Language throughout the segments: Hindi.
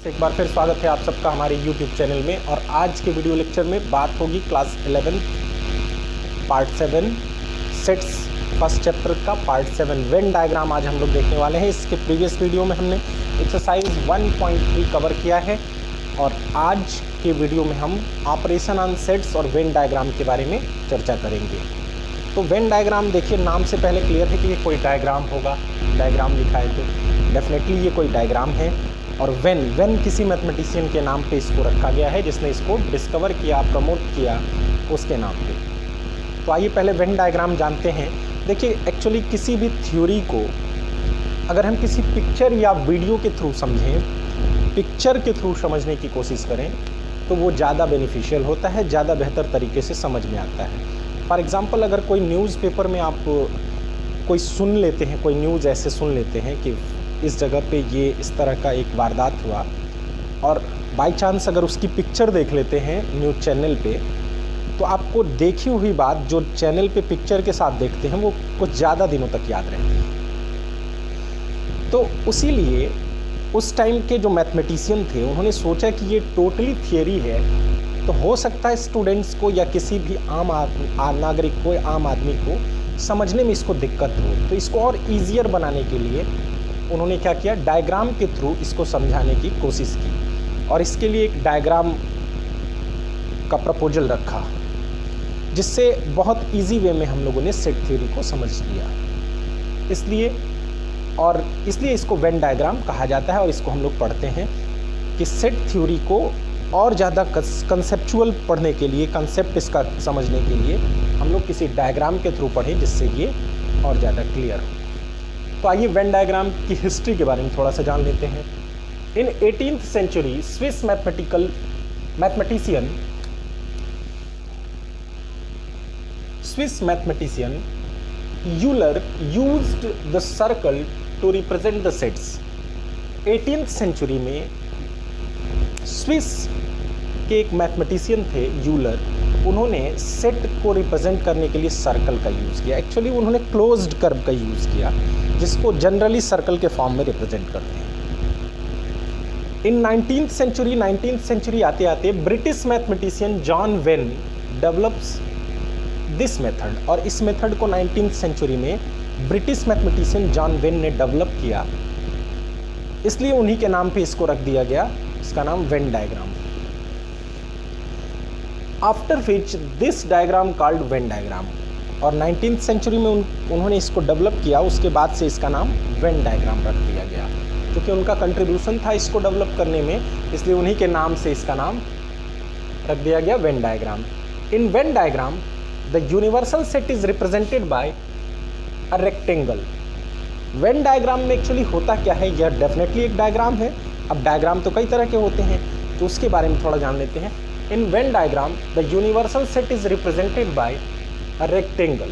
एक बार फिर स्वागत है आप सबका हमारे YouTube चैनल में। और आज के वीडियो लेक्चर में बात होगी class 11 part 7 sets first chapter का पार्ट 7 वेन डायग्राम आज हम लोग देखने वाले हैं। इसके प्रीवियस वीडियो में हमने एक्सरसाइज 1.3 कवर किया है और आज के वीडियो में हम ऑपरेशन ऑन सेट्स और वेन डायग्राम के बारे में चर्चा करेंगे। तो वेन डायग्राम देखिए, नाम से पहले क्लियर है कि ये कोई डायग्राम होगा। डायग्राम लिखा है तो डेफिनेटली ये कोई डायग्राम है। और वेन किसी मैथमेटिशियन के नाम पे इसको रखा गया है जिसने इसको डिस्कवर किया, प्रमोट किया उसके नाम पे। तो आइए पहले वेन डायग्राम जानते हैं। देखिए एक्चुअली किसी भी थ्योरी को अगर हम किसी पिक्चर या वीडियो के थ्रू समझें, पिक्चर के थ्रू समझने की कोशिश करें तो वो ज़्यादा बेनिफिशियल होता है, ज़्यादा बेहतर तरीके से समझ में आता है। फॉर एग्ज़ाम्पल अगर कोई न्यूज़पेपर में आप कोई सुन लेते हैं, कोई न्यूज़ ऐसे सुन लेते हैं कि इस जगह पे ये इस तरह का एक वारदात हुआ, और बाय चांस अगर उसकी पिक्चर देख लेते हैं न्यूज़ चैनल पे, तो आपको देखी हुई बात जो चैनल पे पिक्चर के साथ देखते हैं वो कुछ ज़्यादा दिनों तक याद रहती है। तो इसीलिए उस टाइम के जो मैथमेटिशियन थे उन्होंने सोचा कि ये टोटली थियरी है, तो हो सकता है स्टूडेंट्स को या किसी भी आम नागरिक को, आम आदमी को समझने में इसको दिक्कत हो। तो इसको और ईजियर बनाने के लिए उन्होंने क्या किया, डायग्राम के थ्रू इसको समझाने की कोशिश की और इसके लिए एक डायग्राम का प्रपोजल रखा, जिससे बहुत इजी वे में हम लोगों ने सेट थ्योरी को समझ लिया। इसलिए इसको वेन डायग्राम कहा जाता है। और इसको हम लोग पढ़ते हैं कि सेट थ्योरी को और ज़्यादा कंसेप्चुअल पढ़ने के लिए, कंसेप्ट इसका समझने के लिए हम लोग किसी डायग्राम के थ्रू पढ़ें जिससे ये और ज़्यादा क्लियर हो। तो आइए वेन डायग्राम की हिस्ट्री के बारे में थोड़ा सा जान लेते हैं। In 18th century Swiss mathematician Euler used the circle to represent the sets. 18th century में स्विस के एक मैथमेटिशियन थे यूलर, उन्होंने सेट को रिप्रेजेंट करने के लिए सर्कल का यूज़ किया। एक्चुअली उन्होंने क्लोज्ड कर्व का यूज़ किया जिसको जनरली सर्कल के फॉर्म में रिप्रेजेंट करते हैं। इन 19th सेंचुरी आते आते British mathematician John when develops this method, और इस मेथड को 19th सेंचुरी में ब्रिटिश मैथमेटिशियन जॉन वेन ने डेवलप किया, इसलिए उन्हीं के नाम पे इसको रख दिया गया, इसका नाम Venn diagram. After which this diagram called Venn diagram, और 19th सेंचुरी में उन्होंने इसको डेवलप किया, उसके बाद से इसका नाम वेन डायग्राम रख दिया गया। क्योंकि उनका कंट्रीब्यूशन था इसको डेवलप करने में, इसलिए उन्हीं के नाम से इसका नाम रख दिया गया Venn diagram. In Venn diagram the universal set is represented by a rectangle. Venn diagram में एक्चुअली होता क्या है, यह डेफिनेटली एक डायग्राम है। अब डायग्राम तो कई तरह के होते हैं, तो उसके बारे में थोड़ा जान लेते हैं। In Venn diagram the universal set is represented by a rectangle.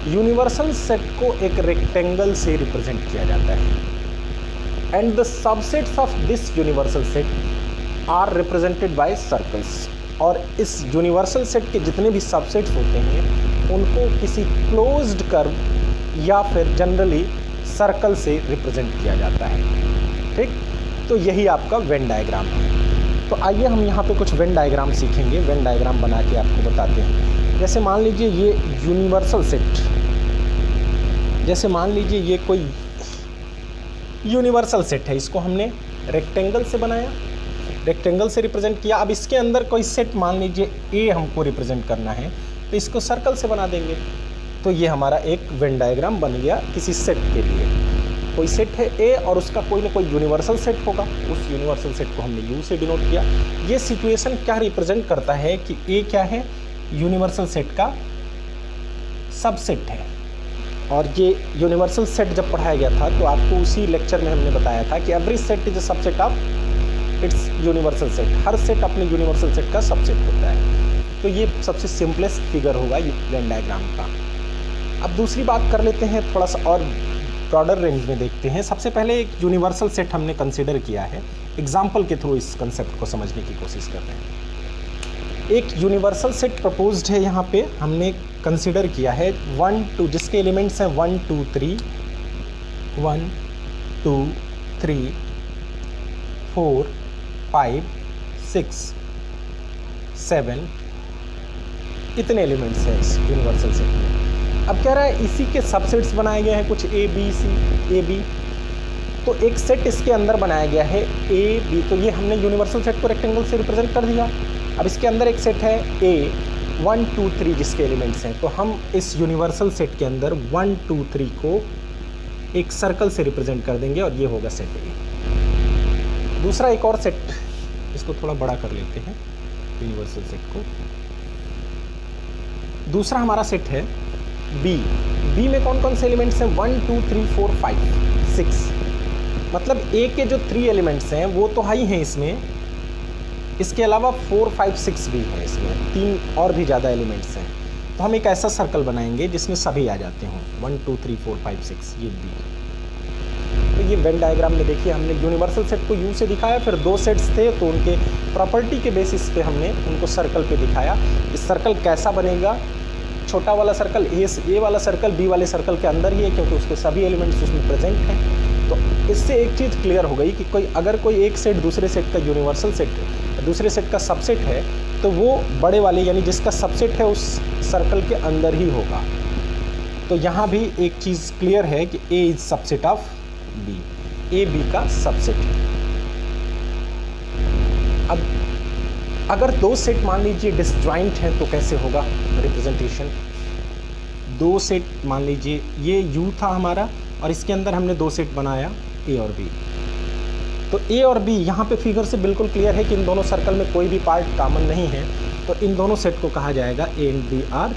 Universal set को एक रेक्टेंगल से रिप्रेजेंट किया जाता है। And the subsets of this universal set are represented by circles. और इस यूनिवर्सल सेट के जितने भी सबसेट्स होते हैं उनको किसी क्लोज्ड कर्व या फिर जनरली सर्कल से रिप्रेजेंट किया जाता है। ठीक, तो यही आपका वेन डायग्राम है। तो आइए हम यहाँ पे कुछ वेन डायग्राम सीखेंगे, वेन डायग्राम बना के आपको बताते हैं। जैसे मान लीजिए ये यूनिवर्सल सेट, जैसे मान लीजिए ये कोई यूनिवर्सल सेट है, इसको हमने रेक्टेंगल से बनाया, रेक्टेंगल से रिप्रेजेंट किया। अब इसके अंदर कोई सेट मान लीजिए ए हमको रिप्रेजेंट करना है, तो इसको सर्कल से बना देंगे। तो ये हमारा एक वेन डायग्राम बन गया किसी सेट के लिए। कोई सेट है ए और उसका कोई ना कोई यूनिवर्सल सेट होगा, उस यूनिवर्सल सेट को हमने यू से डिनोट किया। ये सिचुएशन क्या रिप्रेजेंट करता है कि ए क्या है, यूनिवर्सल सेट का सबसेट है। और ये यूनिवर्सल सेट जब पढ़ाया गया था तो आपको उसी लेक्चर में हमने बताया था कि every set is a subset of its universal set. Her set अपने यूनिवर्सल सेट का सबसेट होता है। तो ये सबसे सिंपलेस्ट फिगर होगा वेन डायग्राम का। अब दूसरी बात कर लेते हैं, थोड़ा सा और ब्रॉडर रेंज में देखते हैं। सबसे पहले एक यूनिवर्सल सेट हमने कंसिडर किया है, एग्जाम्पल के थ्रू इस कंसेप्ट को समझने की कोशिश कर रहे हैं। एक यूनिवर्सल सेट प्रपोज्ड है, यहाँ पे हमने कंसिडर किया है 1 2, जिसके एलिमेंट्स हैं 1 2 3, 1 2 3 4 5, 6, 7 इतने एलिमेंट्स हैं इस यूनिवर्सल सेट में। अब कह रहा है इसी के सबसेट्स बनाए गए हैं कुछ A, B, C, A, B। तो एक सेट इसके अंदर बनाया गया है A, B। तो ये हमने यूनिवर्सल सेट को रेक्टेंगल से रिप्रेजेंट कर दिया। अब इसके अंदर एक सेट है A 1, 2, 3 जिसके एलिमेंट्स हैं। तो हम इस यूनिवर्सल सेट के अंदर 1, 2, 3 को एक सर्कल से रिप्रेजेंट कर देंगे और ये होगा सेट A। दूसरा एक और सेट, इसको थोड़ा बड़ा कर लेते हैं यूनिवर्सल सेट को। दूसरा हमारा सेट है B। B में कौन कौन से एलिमेंट्स हैं? 1, 2, 3, 4, 5, 6। मतलब A के जो 3 एलिमेंट्स हैं वो तो हाई हैं इसमें, इसके अलावा 4, 5, 6 भी हैं इसमें, 3 और भी ज़्यादा एलिमेंट्स हैं। तो हम एक ऐसा सर्कल बनाएंगे जिसमें सभी आ जाते हों, 1, 2, 3, 4, 5, 6, ये B। तो ये वेन डायग्राम में देखिए हमने यूनिवर्सल सेट को U से दिखाया, फिर 2 सेट्स थे तो उनके प्रॉपर्टी के बेसिस पे हमने उनको सर्कल पे दिखाया। इस सर्कल कैसा बनेगा? छोटा वाला सर्कल A वाला सर्कल B वाले सर्कल के अंदर ही है क्योंकि उसके सभी एलिमेंट्स उसमें प्रेजेंट हैं। तो इससे एक चीज़ क्लियर हो गई कि अगर कोई एक सेट दूसरे सेट का यूनिवर्सल सेट है, दूसरे सेट का सबसेट है, तो वो बड़े वाले यानी जिसका सबसेट है उस सर्कल के अंदर ही होगा। तो यहाँ भी एक चीज़ क्लियर है कि A is subset of B, A B का सबसेट है। अब अगर 2 सेट मान लीजिए डिसजॉइंट हैं तो कैसे होगा रिप्रेजेंटेशन? 2 सेट मान लीजिए ये U था हमारा और इसके अंदर हमने 2 सेट बनाया A और B। तो A और B यहाँ पे फिगर से बिल्कुल क्लियर है कि इन दोनों सर्कल में कोई भी पार्ट कॉमन नहीं है, तो इन दोनों सेट को कहा जाएगा A and B are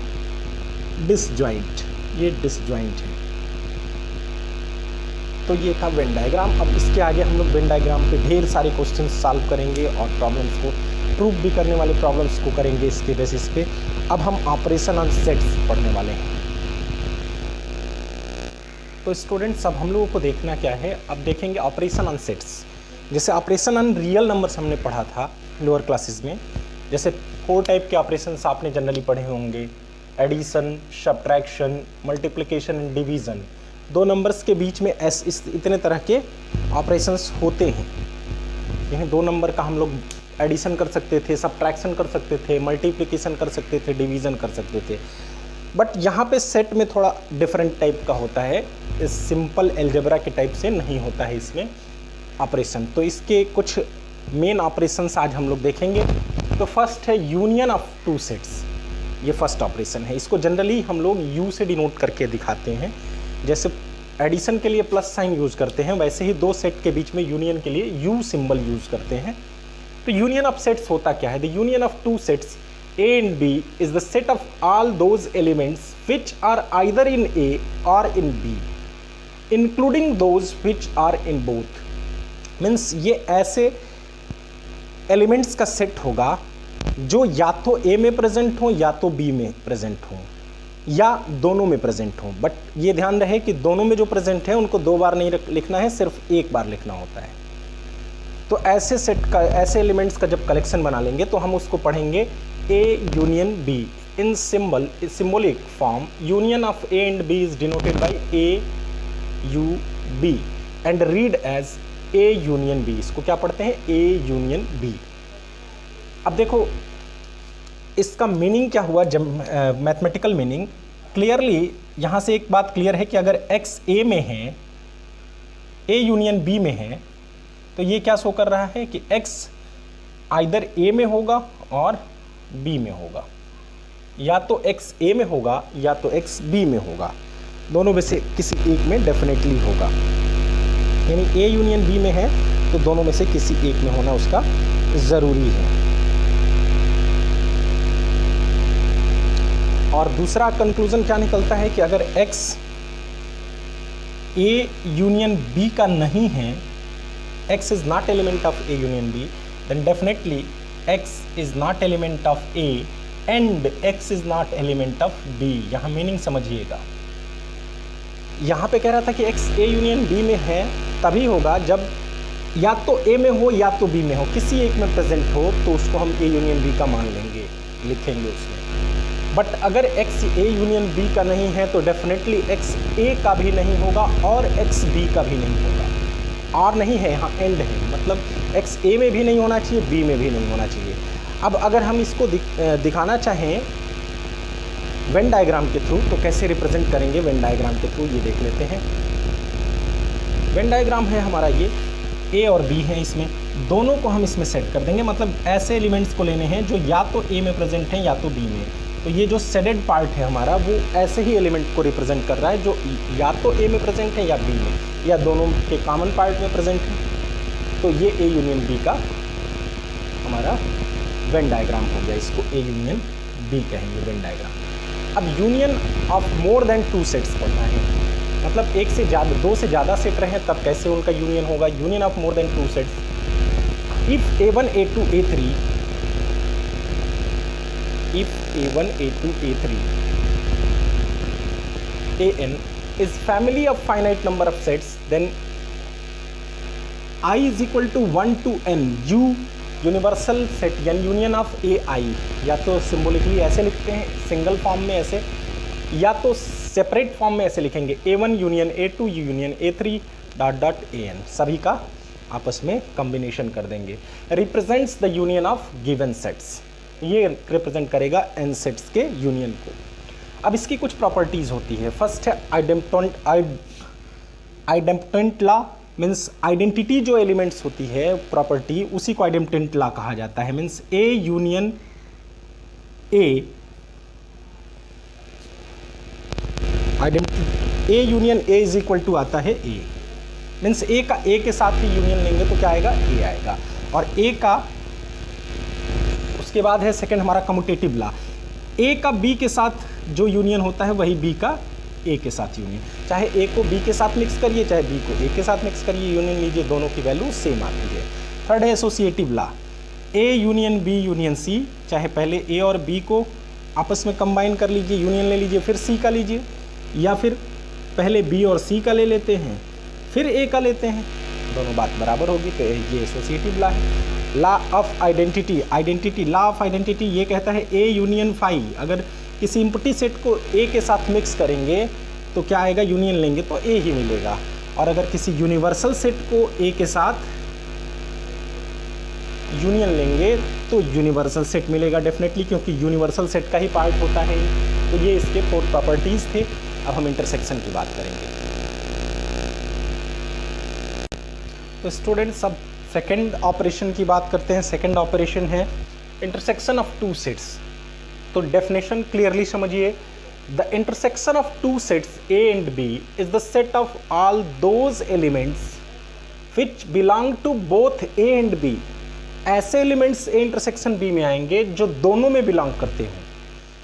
disjoint. ये डिसजॉइंट है। तो ये था वेन डायग्राम। अब इसके आगे हम लोग वेन डायग्राम पे ढेर सारे क्वेश्चन सॉल्व करेंगे और प्रॉब्लम्स को प्रूव भी करने वाले प्रॉब्लम्स को करेंगे इसके बेसिस पे। अब हम ऑपरेशन ऑन सेट्स पढ़ने वाले हैं। तो स्टूडेंट्स अब हम लोगों को देखना क्या है? अब देखेंगे ऑपरेशन ऑन सेट्स। जैसे ऑपरेशन ऑन रियल नंबर्स हमने पढ़ा था लोअर क्लासेस में, जैसे 4 टाइप के ऑपरेशंस आपने जनरली पढ़े होंगे, addition, subtraction, multiplication and division. 2 numbers के बीच में इतने तरह के ऑपरेशंस होते हैं। यानी 2 नंबर का हम लोग एडिशन कर सकते थे, सब्ट्रैक्शन कर सकते थे, मल्टीप्लिकेशन कर सकते थे, डिवीज़न कर सकते थे। बट यहाँ पे सेट में थोड़ा डिफरेंट टाइप का होता है, इस सिंपल अलजेब्रा के टाइप से नहीं होता है इसमें ऑपरेशन। तो इसके कुछ मेन ऑपरेशंस आज हम लोग देखेंगे। तो फर्स्ट है यूनियन ऑफ 2 सेट्स। ये फर्स्ट ऑपरेशन है। इसको जनरली हम लोग U से डिनोट करके दिखाते हैं। जैसे एडिशन के लिए प्लस साइन यूज़ करते हैं, वैसे ही 2 सेट के बीच में यूनियन के लिए U सिंबल यूज़ करते हैं। तो यूनियन ऑफ सेट्स होता क्या है? The union of 2 sets A and B is the set of all those elements which are either in A or in B, including those which are in both. Means ये ऐसे एलिमेंट्स का सेट होगा जो या तो A में प्रेजेंट हो या तो B में प्रेजेंट हो या दोनों में प्रेजेंट हो। बट ये ध्यान रहे कि दोनों में जो प्रेजेंट है उनको 2 बार नहीं लिखना है, सिर्फ 1 बार लिखना होता है। तो ऐसे सेट का, ऐसे एलिमेंट्स का जब कलेक्शन बना लेंगे तो हम उसको पढ़ेंगे A union B in symbolic form. Union of A and B is denoted by A U B and read as A union B. इसको क्या पढ़ते हैं? A union B। अब देखो इसका मीनिंग क्या हुआ, जब मैथमेटिकल मीनिंग क्लियरली यहाँ से एक बात क्लियर है कि अगर X A में है, A यूनियन B में है, तो ये क्या शो कर रहा है कि X आइदर A में होगा और B में होगा, या तो X A में होगा या तो X B में होगा। दोनों में से किसी एक में डेफिनेटली होगा। यानी A यूनियन B में है तो दोनों में से किसी एक में होना उसका ज़रूरी है। और दूसरा कंक्लूजन क्या निकलता है कि अगर X A यूनियन B का नहीं है, X is not element of A union B, then definitely X is not element of A and X is not element of B। यहाँ मीनिंग समझिएगा। यहाँ पे कह रहा था कि X A यूनियन B में है तभी होगा जब या तो A में हो या तो B में हो, किसी एक में प्रेजेंट हो तो उसको हम A यूनियन B का मान लेंगे, लिखेंगे उसमें। बट अगर X A यूनियन B का नहीं है तो डेफिनेटली X A का भी नहीं होगा और X B का भी नहीं होगा। और नहीं है, यहाँ एंड है, मतलब एक्स ए में भी नहीं होना चाहिए, बी में भी नहीं होना चाहिए। अब अगर हम इसको दिखाना चाहें वेन डायग्राम के थ्रू तो कैसे रिप्रेजेंट करेंगे वेन डायग्राम के थ्रू, ये देख लेते हैं। वेन डायग्राम है हमारा ये, ए और बी है, इसमें दोनों को हम इसमें सेट कर देंगे। मतलब ऐसे एलिमेंट्स को लेने हैं जो या तो ए में प्रेजेंट हैं या तो बी में। तो ये जो शेडेड पार्ट है हमारा वो ऐसे ही एलिमेंट को रिप्रेजेंट कर रहा है जो या तो ए में प्रेजेंट है या बी में, या दोनों के कॉमन पार्ट में प्रेजेंट है। तो ये ए यूनियन बी का हमारा वेन डायग्राम हो गया, इसको ए यूनियन बी कहेंगे वेन डायग्राम। अब union of more than 2 sets पढ़ना है, मतलब एक से ज़्यादा, 2 से ज़्यादा सेट रहे तब कैसे उनका यूनियन होगा। Union of more than 2 sets, if A1 A2 A3, if A1 A2 A3 AN is family of finite number of sets, then I is equal to 1 to n U universal set यानी यूनियन ऑफ AI, या तो सिंबॉलिकली ऐसे लिखते हैं सिंगल फॉर्म में ऐसे, या तो सेपरेट फॉर्म में ऐसे लिखेंगे A1 union A2 union A3 dot dot AN, सभी का आपस में कॉम्बिनेशन कर देंगे। Represents the union of given sets, ये रिप्रेजेंट करेगा n सेट्स के यूनियन को। अब इसकी कुछ प्रॉपर्टीज होती है। फर्स्ट है आइडेम्पटेंट लॉ, मीन्स आइडेंटिटी जो एलिमेंट्स होती है प्रॉपर्टी, उसी को आइडेम्पटेंट लॉ कहा जाता है। Means A union A, identity A union A is equal to आता है ए, मीन्स ए का ए के साथ ही यूनियन लेंगे तो क्या आएगा, ए आएगा। और ए का उसके बाद है सेकंड हमारा कम्यूटेटिव लॉ, ए का बी के साथ जो यूनियन होता है वही बी का ए के साथ यूनियन, चाहे ए को बी के साथ मिक्स करिए चाहे बी को ए के साथ मिक्स करिए, यूनियन लीजिए, दोनों की वैल्यू सेम आती है। थर्ड है associative law, A union B union C, चाहे पहले ए और बी को आपस में कंबाइन कर लीजिए, यूनियन ले लीजिए, फिर सी का लीजिए, या फिर पहले बी और सी का ले लेते हैं फिर ए का लेते हैं, दोनों बात बराबर होगी, तो ये एसोसिएटिव लॉ है। Law of identity, law of identity ये कहता है ए यूनियन फाई, अगर किसी इम्पटी सेट को ए के साथ मिक्स करेंगे तो क्या आएगा, यूनियन लेंगे तो ए ही मिलेगा। और अगर किसी यूनिवर्सल सेट को ए के साथ यूनियन लेंगे तो यूनिवर्सल सेट मिलेगा डेफिनेटली, क्योंकि यूनिवर्सल सेट का ही पार्ट होता है। तो ये इसके 4 प्रॉपर्टीज़ थे। अब हम इंटरसेक्शन की बात करेंगे। तो स्टूडेंट्स अब सेकंड ऑपरेशन की बात करते हैं। सेकंड ऑपरेशन है इंटरसेक्शन ऑफ 2 सेट्स। तो डेफिनेशन क्लियरली समझिए, the intersection of 2 sets A and B is the set of all those elements which belong to both A and B। ऐसे एलिमेंट्स A इंटरसेक्शन B में आएंगे जो दोनों में बिलोंग करते हैं,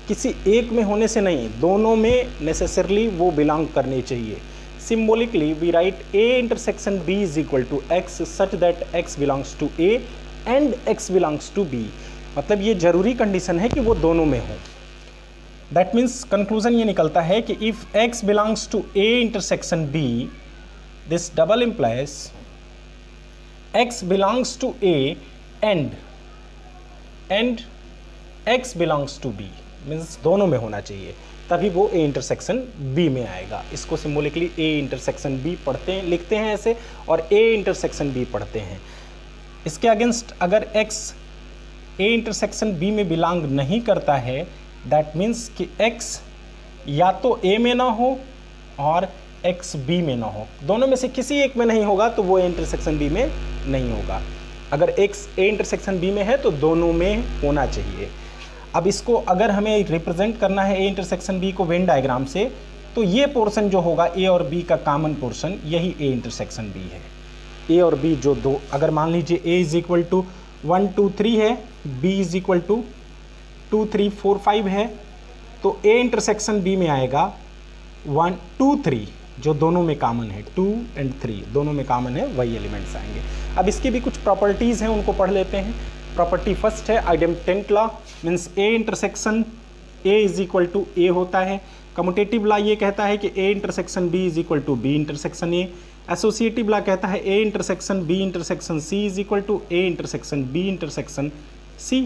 किसी एक में होने से नहीं, दोनों में नेसेसरली वो बिलोंग करने चाहिए। Symbolically we write A intersection B is equal to X such that X belongs to A and X belongs to B। मतलब ये जरूरी कंडीशन है कि वो दोनों में हो। दैट मीन्स कंक्लूजन ये निकलता है कि if X belongs to A intersection B, this double implies X belongs to A and X belongs to B, means दोनों में होना चाहिए, तभी वो A इंटरसेक्शन B में आएगा। इसको सिम्बोलिकली A इंटरसेक्शन B पढ़ते हैं, लिखते हैं ऐसे, और A इंटरसेक्शन B पढ़ते हैं। इसके अगेंस्ट अगर X A इंटरसेक्शन B में बिलोंग नहीं करता है, दैट मीन्स कि X या तो A में ना हो और X B में ना हो, दोनों में से किसी एक में नहीं होगा तो वो A इंटरसेक्शन B में नहीं होगा। अगर X A इंटरसेक्शन B में है तो दोनों में होना चाहिए। अब इसको अगर हमें रिप्रेजेंट करना है A इंटरसेक्शन B को वेन डायग्राम से, तो ये पोर्शन जो होगा A और B का कॉमन पोर्शन, यही A इंटरसेक्शन B है। A और B जो दो, अगर मान लीजिए A इज इक्वल टू 1 2 3 है, B इज इक्वल टू 2 3 4 5 है, तो A इंटरसेक्शन B में आएगा 1 2 3, जो दोनों में कॉमन है, 2 and 3 दोनों में कॉमन है, वही एलिमेंट्स आएंगे। अब इसकी भी कुछ प्रॉपर्टीज़ हैं, उनको पढ़ लेते हैं। प्रॉपर्टी फर्स्ट है idempotent law, means A intersection A is equal to A होता है। कम्यूटेटिव लॉ ये कहता है कि A intersection B is equal to B intersection A। Associative law कहता है A intersection B intersection C is equal to A intersection B intersection C।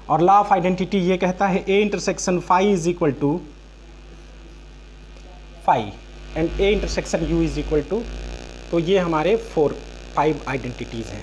और लॉ ऑफ आइडेंटिटी ये कहता है A intersection phi is equal to phi and A intersection U is equal to, तो ये हमारे 4 5 आइडेंटिटीज़ हैं।